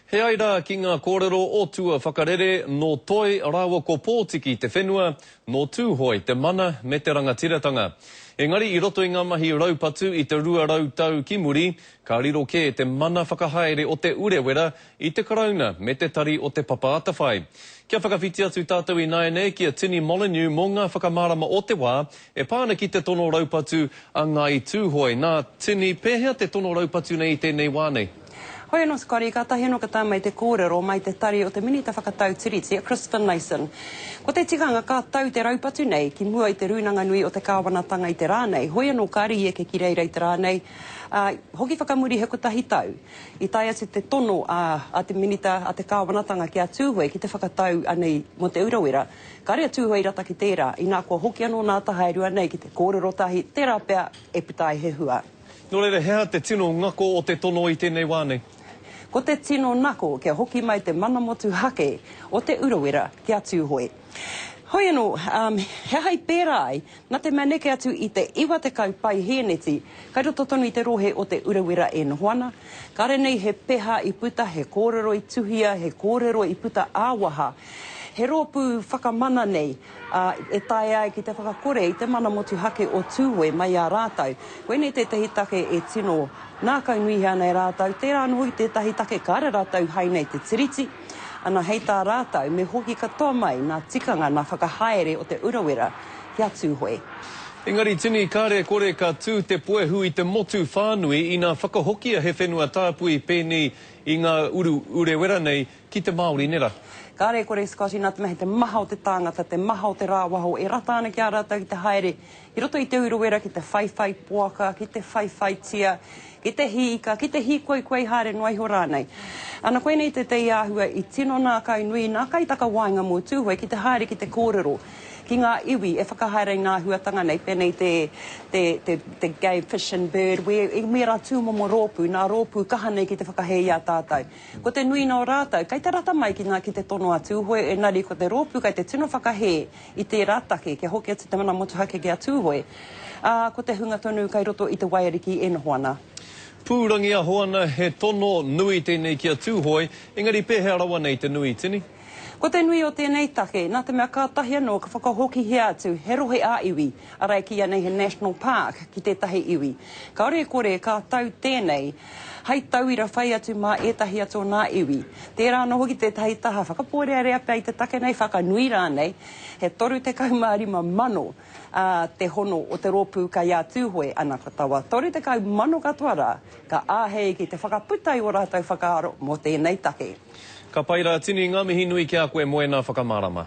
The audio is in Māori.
He aira ki ngā kōrero o tua whakarere no toi rawa ko pōtiki te whenua, no tūhoi te mana me te rangatiratanga. Engari I roto I ngā mahi raupatu I te rua rautau ki muri, ka riro ke te mana whakahaere o te urewera I te karauna me te tari o te papa atawhai. Kia whakawhiti atu tātou I naene kia Tini Molyneux mō ngā whakamārama o te wā, e pāna ki te tono raupatu a ngā I tūhoi. Nā Tini, pēhea te tono raupatu nei I tēnei wā nei? Hoi anō Scotty, ka tahi anō ka tā mai te kōrero mai te tari o te minita whakatau tiriti a Christopher Nason. Ko te tikanga ka tau te raupatu nei ki mua I te runanga nui o te kāwanatanga I te rānei. Hoi anō kāri eke ki reira I te rānei. Hoki whakamuri he kotahi tau. I tai atu te tono a te minita a te kāwanatanga ki a tūhoi ki te whakatau anei mo te urawera. Ka rea tūhoi rata ki tērā. I nā kua hoki anō nā tahairua nei ki te kōrero tahi. Tērā pea e putai he hua. Nō reira, hea te tino ngako o te tono I tēnei wā nei? Ko te tino nako kia hoki mai te mana motu hake o te urawera kia tūhoi. Hoi anō, he hai pērai, nā te maneke atu I te iwa te kau pai hēneti, kai roto tonu I te rohe o te urawera e nohoana. Kare nei he peha I puta, he kōrero I tuhia, he kōrero I puta āwaha. He rōpū whakamana nei, e tae ai ki te whakakore I te mana motu hake o tūhoi mai a rātau. Koe nei te tehi take e tino nā kau nui hea nei rātau, tērā anō I te tahi take kāre rātau hai nei te tiriti. Ana hei tā rātau, me hoki katoa mai nā tikanga nā whakahaere o te urawera kia tūhoi. Engari Tini, kāre kore ka tū te poehu I te motu whānui I ngā whakahokia he whenua tāpui pēni I ngā urewera nei ki te Māori nera. Kāre kore Scotty, nā te mehe te maha o te tāngata, te maha o te rāwaho, e rata ana ki a rātau ki te haere. I roto I te uruwera ki te whaiwhai puaka, ki te whaiwhai tia, ki te hiika, ki te hikoikoi haere noai ho rānei. Ana koe nei te āhua I tino nā kai nui, nā kai taka wainga mō tūhoi, ki te haere ki te kōrero. Ki ngā iwi e whakahaere ngā huatanga nei, pēnei te game fish and bird, e mera tūmomo rōpū, nā rōpū kaha nei ki te whakahei a tātou. Ko te nui nō rātau, kai te rata mai ki te tono a tūhoi, e nari ko te rōpū, kai te tino whakahei I te rātake, kia hoki atu te mana motu hake ki a tūhoi. Ko te hunga tonu kai roto I te waiariki e nohoana. Pūrangi a hoana he tono nui tēnei ki a tūhoi, engari pēhea rawa nei te nui, Tini? Ko te nui o tēnei take, nā te mea ka tahi anō ka whakahoki hea atu, he rohe a iwi, arai ki anei he National Park ki tētahi iwi. Ka ore kore ka tau tēnei, hei tauira whai atu mā etahi atu nā iwi. Tērā anō hoki tētahi taha, whakapōrea rea pia I te take nei whakanui rānei, he toru te kaumārima mano te hono o te rōpū ka ia tūhoi ana katawa. Toru te kaumano katoa rā, ka āhei ki te whakaputai o rātau whakaaro mo tēnei take. Ka paira Tini, ngā mihi nui ki a koe moe nā whakamārama.